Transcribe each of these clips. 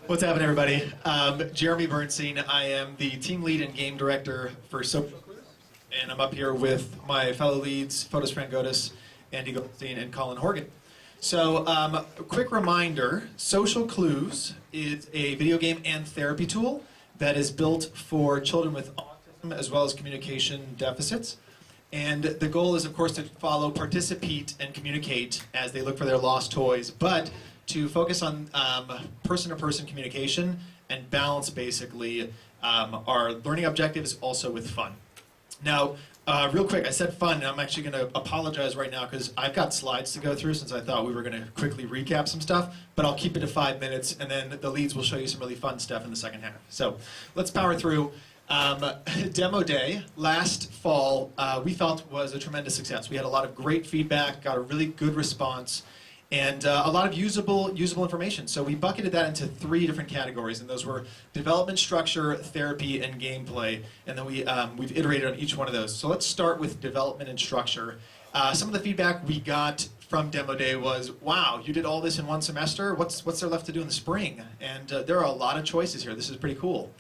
What's happening, everybody? Jeremy Bernstein. I am the team lead and game director for Social Clues, and I'm up here with my fellow leads, Fotis Frangotis, Andy Goldstein, and Colin Horgan. So, a quick reminder, Social Clues is a video game and therapy tool that is built for children with autism as well as communication deficits. And the goal is, of course, to follow, participate, and communicate as they look for their lost toys, but to focus on person-to-person communication and balance, basically, our learning objectives also with fun. Now, real quick, I said fun, and I'm actually going to apologize right now because I've got slides to go through since I thought we were going to quickly recap some stuff, but I'll keep it to 5 minutes, and then the leads will show you some really fun stuff in the second half. So let's power through. Demo day last fall we felt was a tremendous success. We had a lot of great feedback, got a really good response, and a lot of usable information. So we bucketed that into 3 different categories, and those were development, structure, therapy, and gameplay. And then we've iterated on each one of those. So let's start with development and structure. Some of the feedback we got from Demo Day was, wow, you did all this in 1 semester? What's there left to do in the spring? And there are a lot of choices here. This is pretty cool.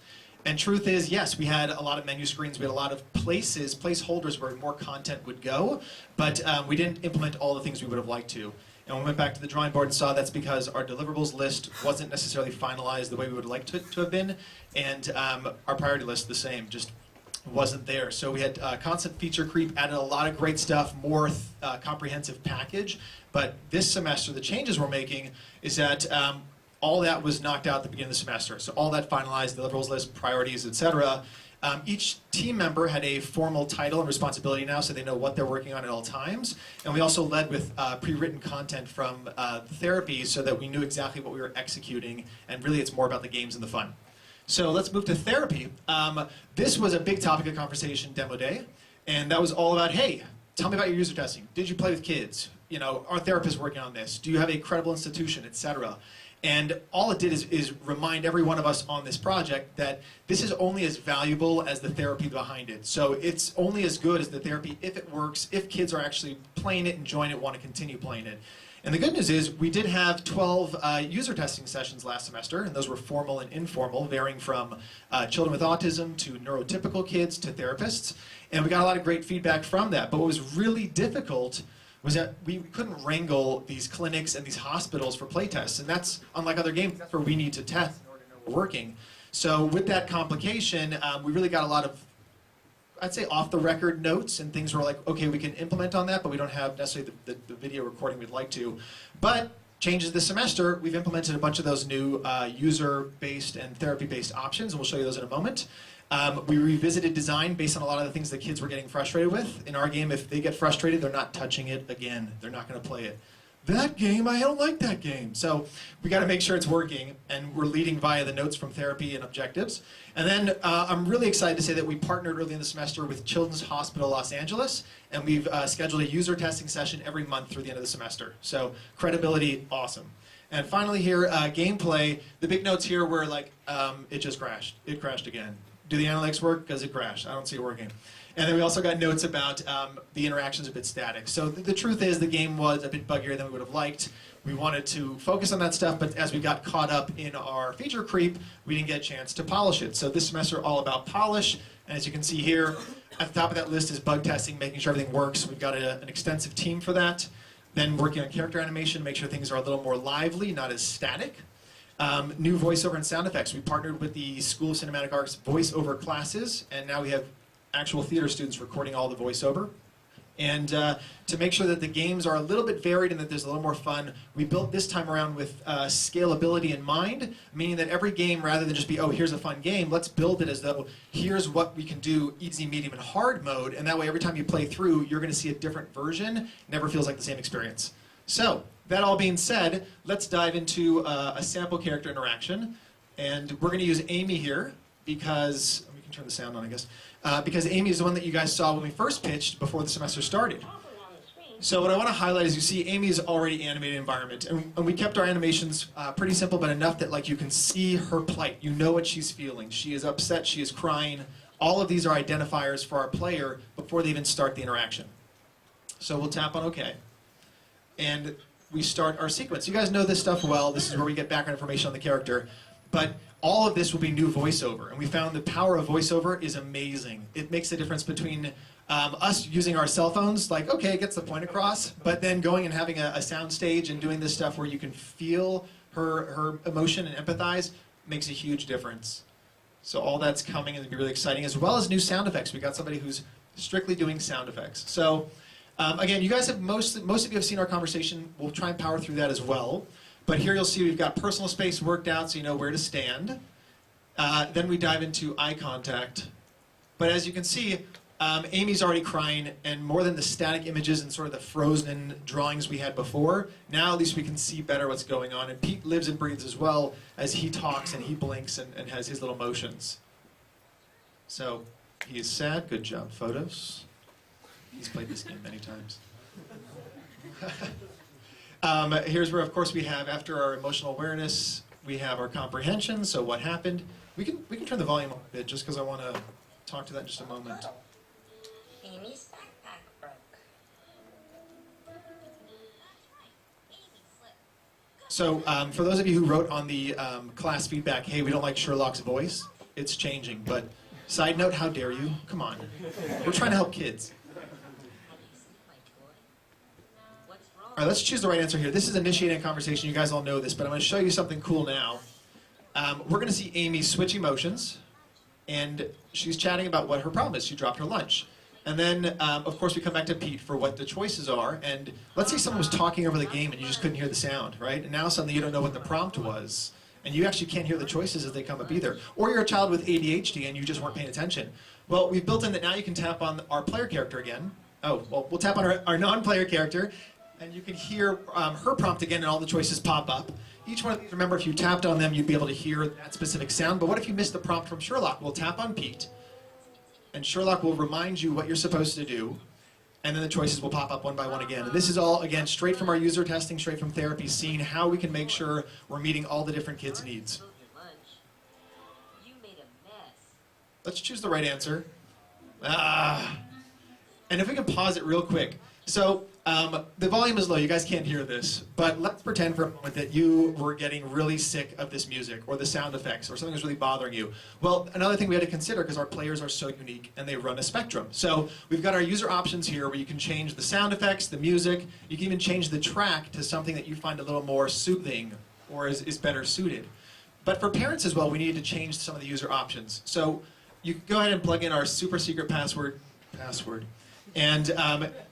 And truth is, yes, we had a lot of menu screens, we had a lot of placeholders where more content would go, but we didn't implement all the things we would have liked to. And we went back to the drawing board and saw that's because our deliverables list wasn't necessarily finalized the way we would like to have been, and our priority list the same, just wasn't there. So we had constant feature creep, added a lot of great stuff, more comprehensive package, but this semester the changes we're making is that all that was knocked out at the beginning of the semester. So all that finalized, deliverables list, priorities, etc. Each team member had a formal title and responsibility now, so they know what they're working on at all times. And we also led with pre-written content from therapy so that we knew exactly what we were executing, and really it's more about the games and the fun. So let's move to therapy. This was a big topic of conversation Demo Day, and that was all about, hey, tell me about your user testing. Did you play with kids? You know, are therapists working on this? Do you have a credible institution, etc.? And all it did is remind every one of us on this project that this is only as valuable as the therapy behind it. So it's only as good as the therapy if it works, if kids are actually playing it, enjoying it, want to continue playing it. And the good news is we did have 12 user testing sessions last semester, and those were formal and informal, varying from children with autism to neurotypical kids to therapists. And we got a lot of great feedback from that. But what was really difficult was that we couldn't wrangle these clinics and these hospitals for play tests. And that's, unlike other games, that's where we need to test in order to know we're working. So with that complication, we really got a lot of, I'd say, off-the-record notes and things were like, okay, we can implement on that, but we don't have necessarily the video recording we'd like to. But changes this semester, we've implemented a bunch of those new user-based and therapy-based options, and we'll show you those in a moment. We revisited design based on a lot of the things that kids were getting frustrated with. In our game, if they get frustrated, they're not touching it again. They're not going to play it. That game, I don't like that game. So we got to make sure it's working, and we're leading via the notes from therapy and objectives. And then I'm really excited to say that we partnered early in the semester with Children's Hospital Los Angeles, and we've scheduled a user testing session every month through the end of the semester. So credibility, awesome. And finally here, gameplay. The big notes here were like, it just crashed. It crashed again. Do the analytics work? Because it crashed. I don't see it working. And then we also got notes about the interactions a bit static. So the truth is the game was a bit buggier than we would have liked. We wanted to focus on that stuff, but as we got caught up in our feature creep, we didn't get a chance to polish it. So this semester all about polish, and as you can see here, at the top of that list is bug testing, making sure everything works. We've got an extensive team for that. Then working on character animation, make sure things are a little more lively, not as static. New voiceover and sound effects. We partnered with the School of Cinematic Arts voiceover classes, and now we have actual theater students recording all the voiceover. And to make sure that the games are a little bit varied and that there's a little more fun, we built this time around with scalability in mind, meaning that every game, rather than just be, oh, here's a fun game, let's build it as though here's what we can do easy, medium, and hard mode, and that way every time you play through, you're going to see a different version. Never feels like the same experience. So, that all being said, let's dive into a sample character interaction. And we're going to use Amy here because, we can turn the sound on, I guess, because Amy is the one that you guys saw when we first pitched before the semester started. So what I want to highlight is you see Amy's already animated environment. And we kept our animations pretty simple, but enough that like you can see her plight. You know what she's feeling. She is upset, she is crying. All of these are identifiers for our player before they even start the interaction. So we'll tap on OK. And we start our sequence. You guys know this stuff well. This is where we get background information on the character. but all of this will be new voiceover. And we found the power of voiceover is amazing. It makes the difference between us using our cell phones, like, okay, it gets the point across, but then going and having a sound stage and doing this stuff where you can feel her emotion and empathize makes a huge difference. So all that's coming and it'll be really exciting, as well as new sound effects. We got somebody who's strictly doing sound effects. So again, you guys have, most of you have seen our conversation. We'll try and power through that as well. But here you'll see we've got personal space worked out so you know where to stand. Then we dive into eye contact. But as you can see, Amy's already crying, and more than the static images and sort of the frozen drawings we had before, now at least we can see better what's going on. And Pete lives and breathes as well as he talks and he blinks and has his little motions. So he is sad. Good job, photos. He's played this game many times. Here's where, of course, we have, after our emotional awareness, we have our comprehension. So what happened? We can turn the volume up a bit just because I want to talk to that in just a moment. Amy's backpack broke. So for those of you who wrote on the class feedback, hey, we don't like Sherlock's voice, it's changing. But side note, how dare you? Come on. We're trying to help kids. All right, let's choose the right answer here. This is initiating a conversation. You guys all know this, but I'm going to show you something cool now. We're going to see Amy switch emotions, and she's chatting about what her problem is. She dropped her lunch. And then, of course, we come back to Pete for what the choices are. And let's say someone was talking over the game and you just couldn't hear the sound, right? And now suddenly you don't know what the prompt was. And you actually can't hear the choices as they come up either. Or you're a child with ADHD and you just weren't paying attention. Well, we've built in that now you can tap on our player character again. Oh, well, we'll tap on our non-player character. And you can hear her prompt again and all the choices pop up. Each one of these, remember, if you tapped on them, you'd be able to hear that specific sound. But what if you missed the prompt from Sherlock? We'll tap on Pete. And Sherlock will remind you what you're supposed to do, and then the choices will pop up one by one again. And this is all, again, straight from our user testing, straight from therapy, seeing how we can make sure we're meeting all the different kids' needs. Let's choose the right answer. And if we can pause it real quick. So the volume is low, you guys can't hear this, but let's pretend for a moment that you were getting really sick of this music or the sound effects or something was really bothering you. Well, another thing we had to consider, because our players are so unique and they run a spectrum. So we've got our user options here where you can change the sound effects, the music, you can even change the track to something that you find a little more soothing or is better suited. But for parents as well, we needed to change some of the user options. So you can go ahead and plug in our super secret password. And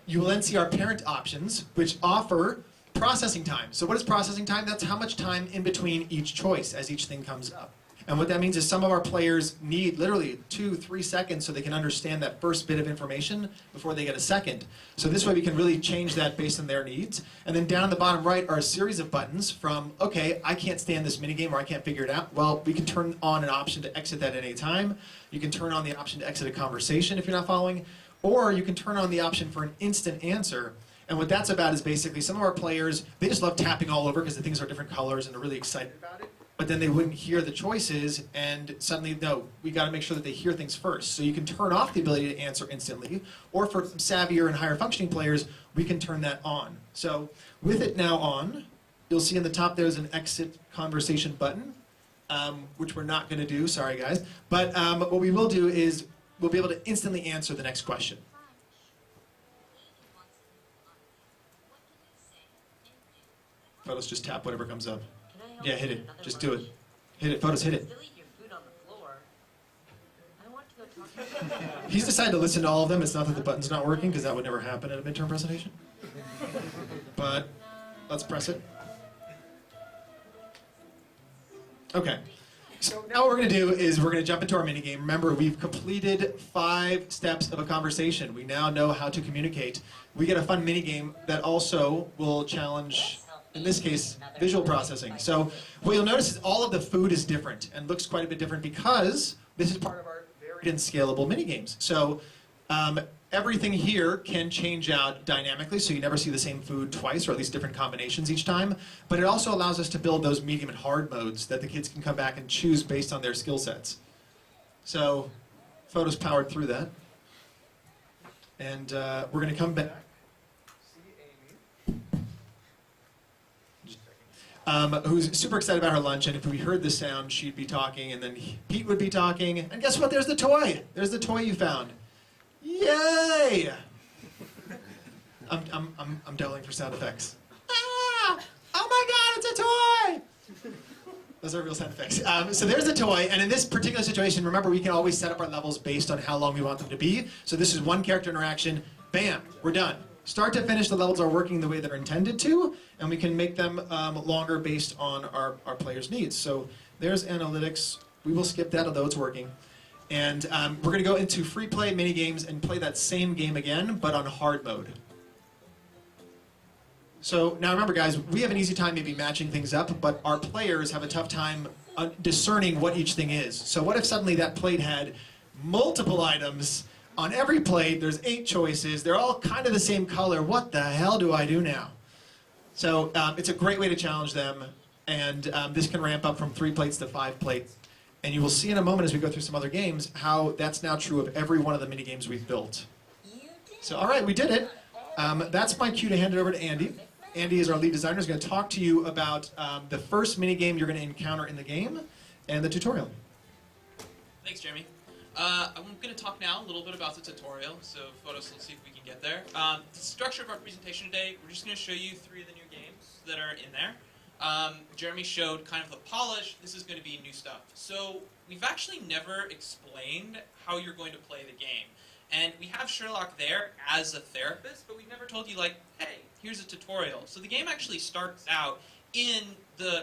you will then see our parent options, which offer processing time. So what is processing time? That's how much time in between each choice as each thing comes up. And what that means is some of our players need literally 2-3 seconds so they can understand that first bit of information before they get a second. So this way we can really change that based on their needs. And then down in the bottom right are a series of buttons from, okay, I can't stand this minigame or I can't figure it out. Well, we can turn on an option to exit that at any time. You can turn on the option to exit a conversation if you're not following. Or you can turn on the option for an instant answer. And what that's about is basically some of our players, they just love tapping all over because the things are different colors and they're really excited about it. But then they wouldn't hear the choices and suddenly, no, we got to make sure that they hear things first. So you can turn off the ability to answer instantly. Or for some savvier and higher functioning players, we can turn that on. So with it now on, you'll see in the top there's an exit conversation button, which we're not going to do, sorry guys. But what we will do is we'll be able to instantly answer the next question. Photos, just tap whatever comes up. Yeah, hit it. Just do it. Hit it. Photos, hit it. He's decided to listen to all of them. It's not that the button's not working, because that would never happen at a midterm presentation. But let's press it. Okay. So now what we're going to do is we're going to jump into our minigame. Remember, we've completed 5 steps of a conversation. We now know how to communicate. We get a fun minigame that also will challenge, in this case, visual processing. So what you'll notice is all of the food is different and looks quite a bit different because this is part of our varied and scalable minigames. So everything here can change out dynamically, so you never see the same food twice, or at least different combinations each time. But it also allows us to build those medium and hard modes that the kids can come back and choose based on their skill sets. So Photos powered through that. And we're going to come back. who's super excited about her lunch, and if we heard the sound, she'd be talking, and then Pete would be talking, and guess what? There's the toy. There's the toy you found. Yay! I'm dialing for sound effects. Ah! Oh my God, it's a toy! Those are real sound effects. So there's the toy, and in this particular situation, remember, we can always set up our levels based on how long we want them to be. So this is one character interaction. Bam, we're done. Start to finish, the levels are working the way they're intended to, and we can make them longer based on our players' needs. So there's analytics. We will skip that, although it's working. And we're going to go into free play mini games and play that same game again, but on hard mode. So now remember, guys, we have an easy time maybe matching things up, but our players have a tough time discerning what each thing is. So what if suddenly that plate had multiple items? On every plate, there's 8 choices. They're all kind of the same color. What the hell do I do now? So it's a great way to challenge them, and this can ramp up from 3 plates to 5 plates. And you will see in a moment as we go through some other games how that's now true of every one of the mini games we've built. So all right, we did it. That's my cue to hand it over to Andy. Andy is our lead designer. He's going to talk to you about the first mini game you're going to encounter in the game and the tutorial. Thanks, Jeremy. I'm going to talk now a little bit about the tutorial, so photos, let's see if we can get there. The structure of our presentation today, we're just going to show you 3 of the new games that are in there. Jeremy showed kind of the polish. This is going to be new stuff. So we've actually never explained how you're going to play the game. And we have Sherlock there as a therapist, but we've never told you, like, hey, here's a tutorial. So the game actually starts out in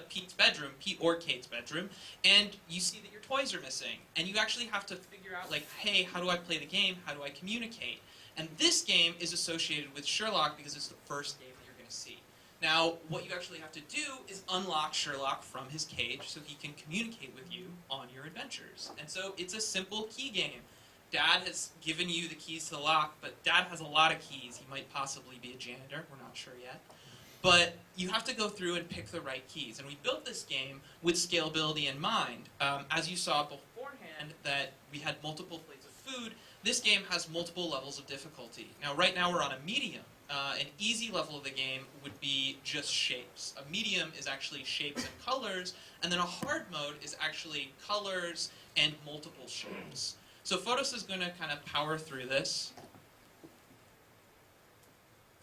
Pete's bedroom, Pete or Kate's bedroom, and you see that your toys are missing. And you actually have to figure out, like, hey, how do I play the game? How do I communicate? And this game is associated with Sherlock because it's the first game that you're going to see. Now, what you actually have to do is unlock Sherlock from his cage so he can communicate with you on your adventures. And so it's a simple key game. Dad has given you the keys to the lock, but Dad has a lot of keys. He might possibly be a janitor. We're not sure yet. But you have to go through and pick the right keys. And we built this game with scalability in mind. As you saw beforehand that we had multiple plates of food, this game has multiple levels of difficulty. Now, right now we're on a medium. An easy level of the game would be just shapes. A medium is actually shapes and colors, and then a hard mode is actually colors and multiple shapes. So Photos is going to kind of power through this.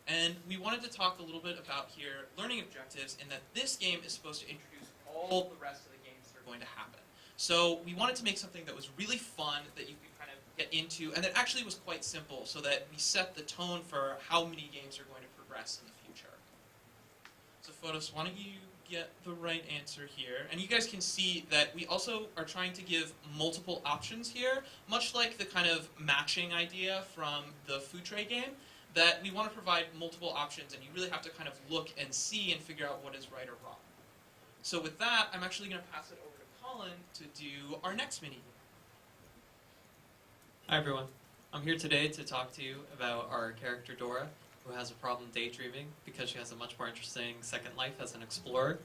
And we wanted to talk a little bit about here learning objectives, in that this game is supposed to introduce all the rest of the games that are going to happen. So we wanted to make something that was really fun, that you could kind of get into, and that actually was quite simple, so that we set the tone for how many games are going to progress in the future. So Photos, why don't you get the right answer here? And you guys can see that we also are trying to give multiple options here, much like the kind of matching idea from the food tray game, that we want to provide multiple options, and you really have to kind of look and see and figure out what is right or wrong. So with that, I'm actually going to pass it over to Colin to do our next mini game. Hi everyone. I'm here today to talk to you about our character Dora, who has a problem daydreaming because she has a much more interesting second life as an explorer.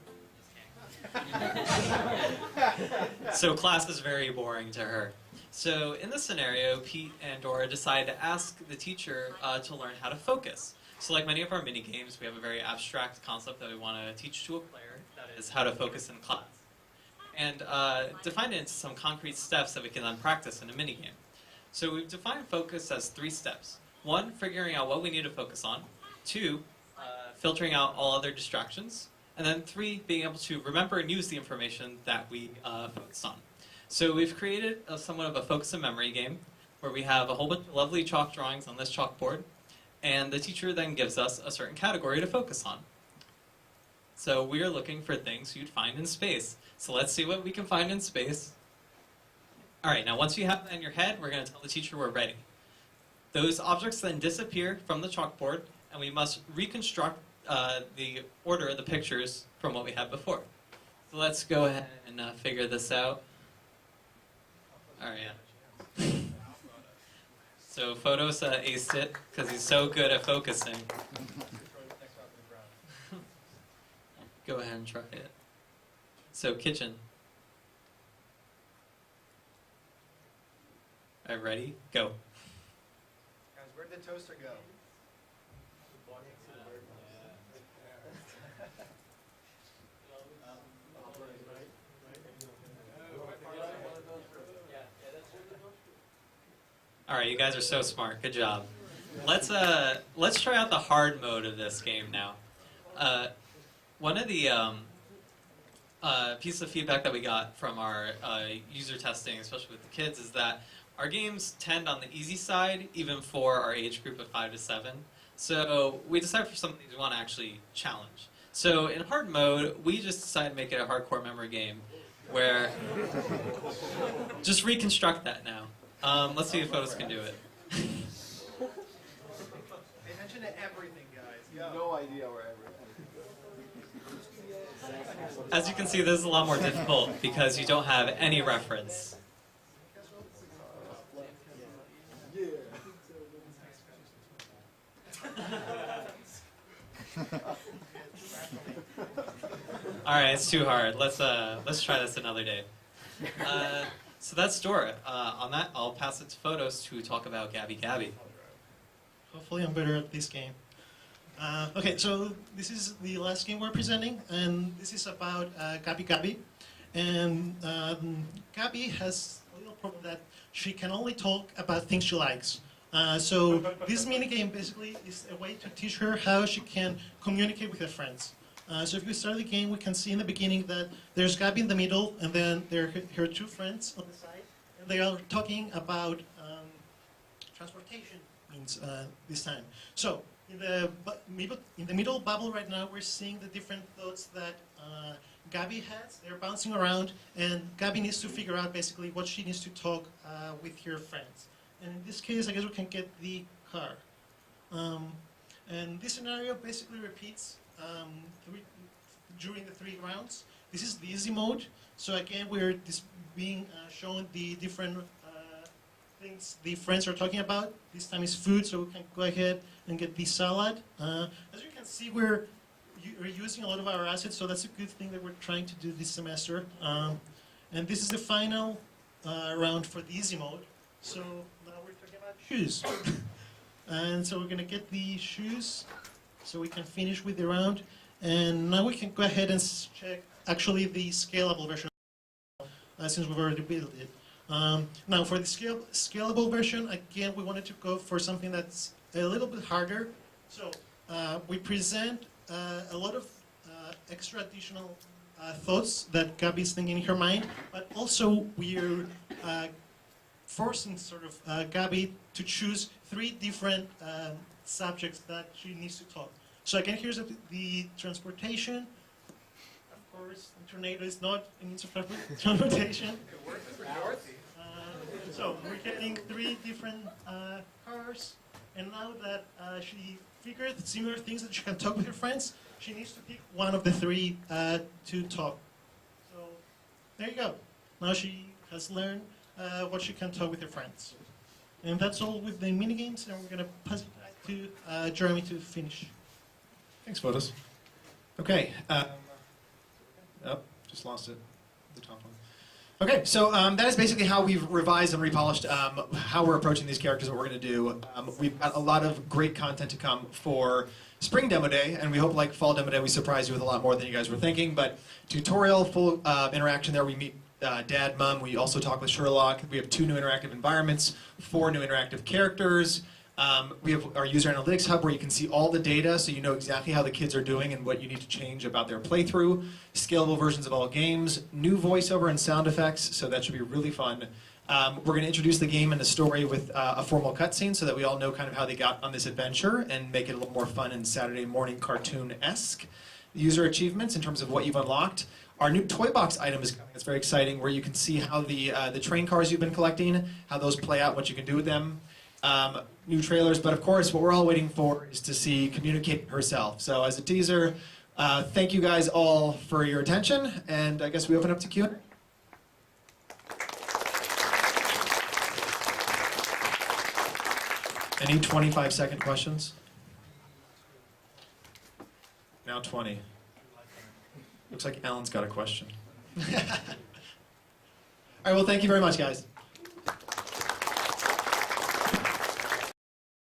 So class is very boring to her. So in this scenario, Pete and Dora decide to ask the teacher to learn how to focus. So like many of our mini games, we have a very abstract concept that we want to teach to a player, that is how to focus in class. And define it into some concrete steps that we can then practice in a mini game. So we've defined focus as 3 steps. 1, figuring out what we need to focus on. 2, filtering out all other distractions. And then 3, being able to remember and use the information that we focused on. So we've created somewhat of a focus and memory game where we have a whole bunch of lovely chalk drawings on this chalkboard, and the teacher then gives us a certain category to focus on. So we are looking for things you'd find in space. So let's see what we can find in space. Alright, now once you have that in your head, we're going to tell the teacher we're ready. Those objects then disappear from the chalkboard, and we must reconstruct the order of the pictures from what we had before. So let's go ahead and figure this out. Alright. So Photos aced it, because he's so good at focusing. Go ahead and try it. So kitchen. Alright, ready? Go. Guys, where did the toaster go? All right, you guys are so smart. Good job. Let's try out the hard mode of this game now. One of the pieces of feedback that we got from our user testing, especially with the kids, is that our games tend on the easy side, even for our age group of 5 to 7. So we decided for some of these we want to actually challenge. So in hard mode, we just decided to make it a hardcore memory game, where just reconstruct that now. Let's see if Photos can do it. Pay attention to everything, guys. No idea where everything. As you can see, this is a lot more difficult because you don't have any reference. All right, it's too hard. Let's try this another day. So that's Dora. On that, I'll pass it to Photos to talk about Gabby Gabby. Hopefully I'm better at this game. Okay, so this is the last game we're presenting, and this is about Gabby Gabby. And Gabby has a little problem that she can only talk about things she likes. So this minigame basically is a way to teach her how she can communicate with her friends. So if we start the game, we can see in the beginning that there's Gabby in the middle, and then there are her two friends on the side, and they are talking about transportation means this time. So in the middle bubble right now, we're seeing the different thoughts that Gabby has. They're bouncing around, and Gabby needs to figure out basically what she needs to talk with her friends. And in this case, I guess we can get the car. And this scenario basically repeats during the 3 rounds. This is the easy mode. So again, we're being shown the different things the friends are talking about. This time is food, so we can go ahead and get the salad. As you can see, we're using a lot of our assets, so that's a good thing that we're trying to do this semester. And this is the final round for the easy mode. So now we're talking about shoes. And so we're going to get the shoes so we can finish with the round. And now we can go ahead and check actually the scalable version since we've already built it. Now for the scalable version, again, we wanted to go for something that's a little bit harder. So we present a lot of extra additional thoughts that Gabby is thinking in her mind, but also we're forcing sort of Gabby to choose 3 different subjects that she needs to talk. So again, here's the transportation. Of course, the tornado is not a means of transportation. So we're getting 3 different cars, and now that she figured similar things that she can talk with her friends, she needs to pick one of the 3 to talk. So there you go. Now she has learned what she can talk with her friends. And that's all with the minigames, and we're going to pass it back to Jeremy to finish. Thanks, Photos. Okay. Oh, just lost it. The top one. Okay, so that is basically how we've revised and repolished how we're approaching these characters, what we're going to do. We've got a lot of great content to come for Spring Demo Day, and we hope, like Fall Demo Day, we surprise you with a lot more than you guys were thinking. But tutorial, full interaction there. We meet Dad, Mom. We also talk with Sherlock. We have 2 new interactive environments, 4 new interactive characters. We have our user analytics hub where you can see all the data so you know exactly how the kids are doing and what you need to change about their playthrough. Scalable versions of all games, new voiceover and sound effects, so that should be really fun. We're going to introduce the game and the story with a formal cutscene so that we all know kind of how they got on this adventure and make it a little more fun and Saturday morning cartoon-esque. User achievements in terms of what you've unlocked. Our new toy box item is coming. It's very exciting, where you can see how the train cars you've been collecting, how those play out, what you can do with them. New trailers, but of course what we're all waiting for is to see Communicate herself. So as a teaser, thank you guys all for your attention, and I guess we open up to Q&A. Any 25-second questions? Now 20. Looks like Alan's got a question. All right, well, thank you very much, guys.